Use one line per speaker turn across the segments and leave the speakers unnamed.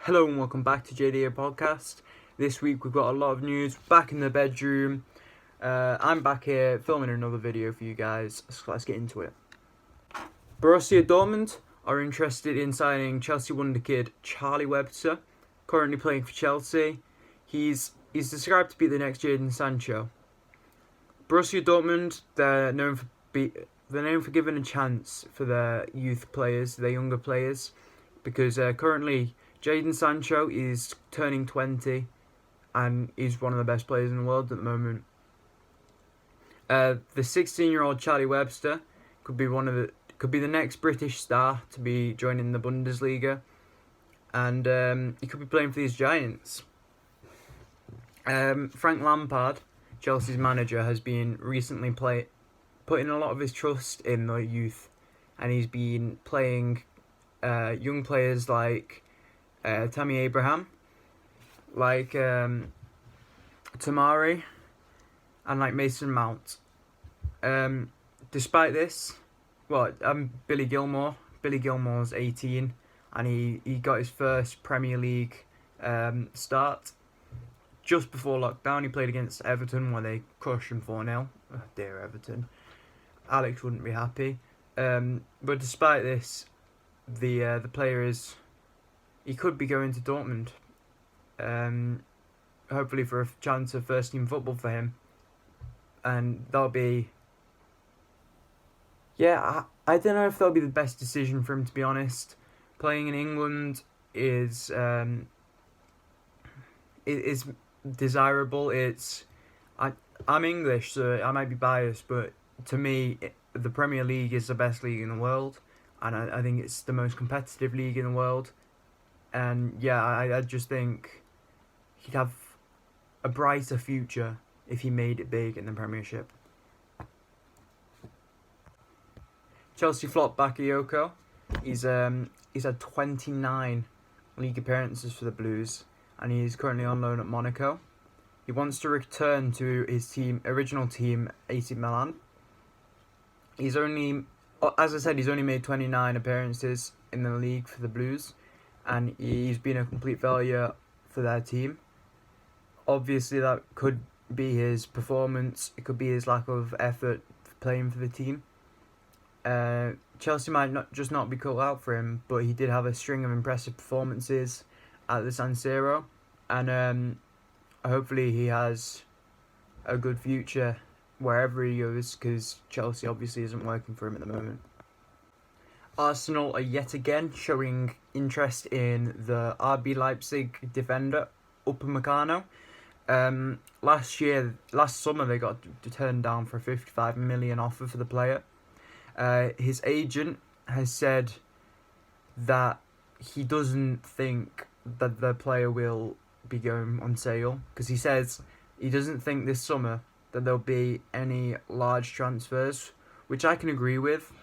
Hello and welcome back to JDA podcast. This week we've got a lot of news. Back in the bedroom. I'm back here filming another video for you guys. So let's get into it. Borussia Dortmund are interested in signing Chelsea wonder kid Charlie Webster, currently playing for Chelsea. He's described to be the next Jadon Sancho. Borussia Dortmund, they're known for giving a chance for their youth players, their younger players, because currently Jadon Sancho is turning 20 and he's one of the best players in the world at the moment. The 16-year-old Charlie Webster could be the next British star to be joining the Bundesliga, and he could be playing for these giants. Frank Lampard, Chelsea's manager, has been recently putting a lot of his trust in the youth, and he's been playing young players like Tammy Abraham, like Tamari, and like Mason Mount. Despite this, Billy Gilmour. Billy Gilmour's 18, and he got his first Premier League start just before lockdown. He played against Everton where they crushed him 4-0. Oh, dear Everton. Alex wouldn't be happy. But despite this, the player he could be going to Dortmund. Hopefully for a chance of first team football for him. And that'll be... Yeah, I don't know if that'll be the best decision for him, to be honest. Playing in England is desirable. I'm English, so I might be biased, but to me, the Premier League is the best league in the world, and I think it's the most competitive league in the world. And yeah, I just think he'd have a brighter future if he made it big in the Premiership. Chelsea flop Bakayoko. He's had 29 league appearances for the Blues, and he's currently on loan at Monaco. He wants to return to his original team, AC Milan. He's only made 29 appearances in the league for the Blues, and he's been a complete failure for their team. Obviously, that could be his performance. It could be his lack of effort playing for the team. Chelsea might not be cut out for him, but he did have a string of impressive performances at the San Siro, and hopefully he has a good future wherever he goes, because Chelsea obviously isn't working for him at the moment. Arsenal are yet again showing interest in the RB Leipzig defender Upamecano. Last summer they got turned down for a 55 million offer for the player. His agent has said that he doesn't think that the player will be going on sale, because he says he doesn't think this summer that there'll be any large transfers, which I can agree with.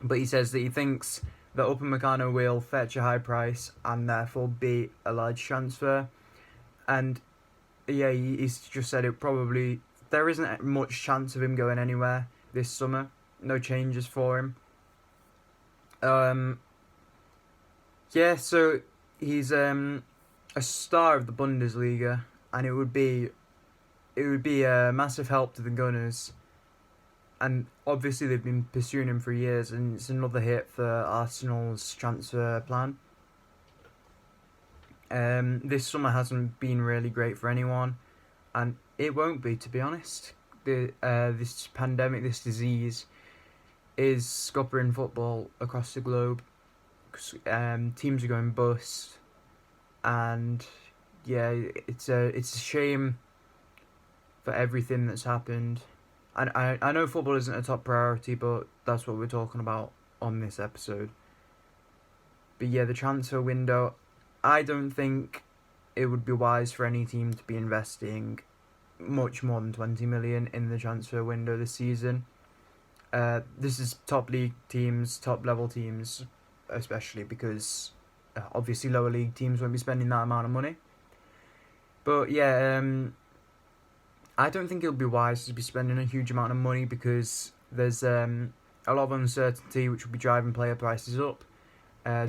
But he says that he thinks that Upamecano will fetch a high price and therefore be a large transfer. And yeah, he's just said there isn't much chance of him going anywhere this summer. No changes for him. Yeah, so he's a star of the Bundesliga, and it would be a massive help to the Gunners. And obviously they've been pursuing him for years, and it's another hit for Arsenal's transfer plan. This summer hasn't been really great for anyone, and it won't be, to be honest. This pandemic, this disease, is scuppering football across the globe. Teams are going bust, and yeah, it's a shame for everything that's happened. And I know football isn't a top priority, but that's what we're talking about on this episode. But yeah, the transfer window, I don't think it would be wise for any team to be investing much more than 20 million in the transfer window this season. This is top league teams, top level teams, especially because obviously lower league teams won't be spending that amount of money. But yeah, I don't think it'll be wise to be spending a huge amount of money, because there's a lot of uncertainty which will be driving player prices up.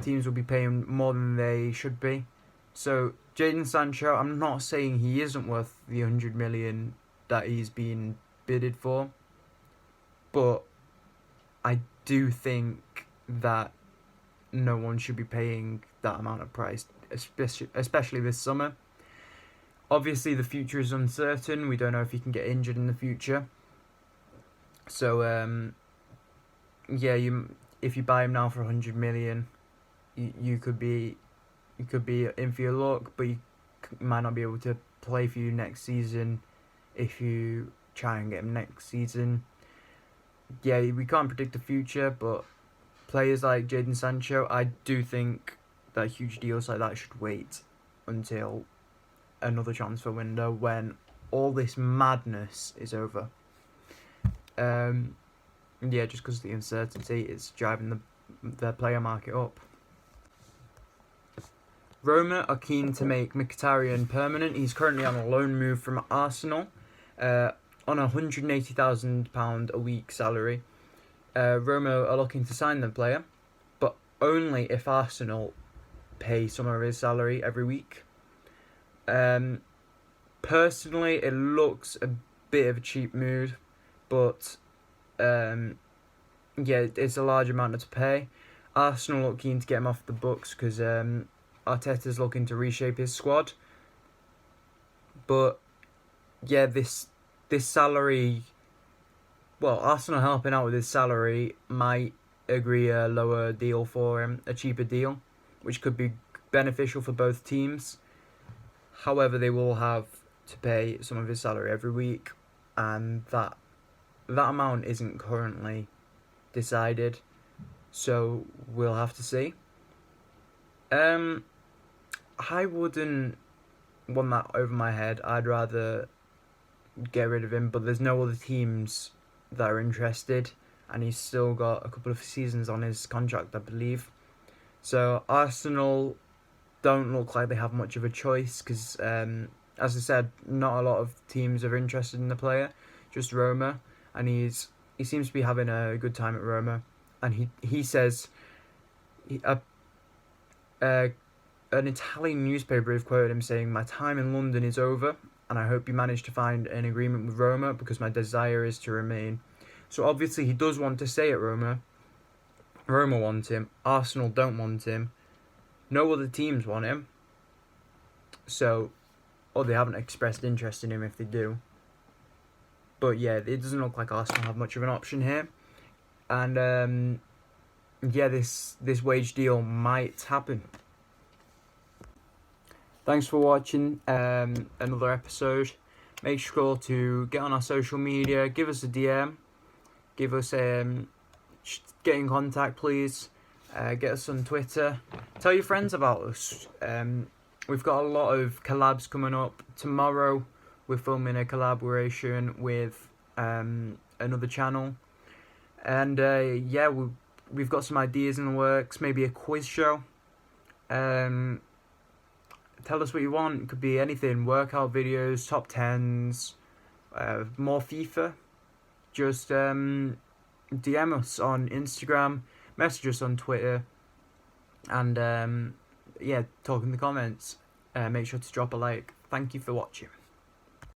Teams will be paying more than they should be. So Jadon Sancho, I'm not saying he isn't worth the 100 million that he's been bidded for, but I do think that no one should be paying that amount of price, especially this summer. Obviously, the future is uncertain. We don't know if he can get injured in the future. So, if you buy him now for 100 million, you could be in for your luck, but you might not be able to play for you next season if you try and get him next season. Yeah, we can't predict the future, but players like Jadon Sancho, I do think that huge deals like that should wait until another transfer window when all this madness is over. Just because the uncertainty is driving the player market up. Roma are keen to make Mkhitaryan permanent. He's currently on a loan move from Arsenal on a £180,000 a week salary. Roma are looking to sign the player, but only if Arsenal pay some of his salary every week. Personally, it looks a bit of a cheap move, but it's a large amount to pay. Arsenal look keen to get him off the books because Arteta's looking to reshape his squad. But this salary, well, Arsenal helping out with his salary might agree a lower deal for him, a cheaper deal, which could be beneficial for both teams. However, they will have to pay some of his salary every week, and that amount isn't currently decided, so we'll have to see. I wouldn't want that over my head. I'd rather get rid of him, but there's no other teams that are interested, and he's still got a couple of seasons on his contract, I believe. So Arsenal don't look like they have much of a choice because, as I said, not a lot of teams are interested in the player, just Roma, and he seems to be having a good time at Roma, and he says, an Italian newspaper have quoted him saying, "My time in London is over, and I hope you manage to find an agreement with Roma because my desire is to remain." So obviously he does want to stay at Roma. Roma want him. Arsenal don't want him. No other teams want him. So, or they haven't expressed interest in him if they do. But yeah, it doesn't look like Arsenal have much of an option here. And this wage deal might happen. Thanks for watching another episode. Make sure to get on our social media, give us a DM, give us get in contact, please. Get us on Twitter. Tell your friends about us. We've got a lot of collabs coming up. Tomorrow we're filming a collaboration with another channel. And we've got some ideas in the works. Maybe a quiz show. Tell us what you want. It could be anything. Workout videos, top 10s, more FIFA. Just DM us on Instagram, message us on Twitter, and talk in the comments. Make sure to drop a like. Thank you for watching.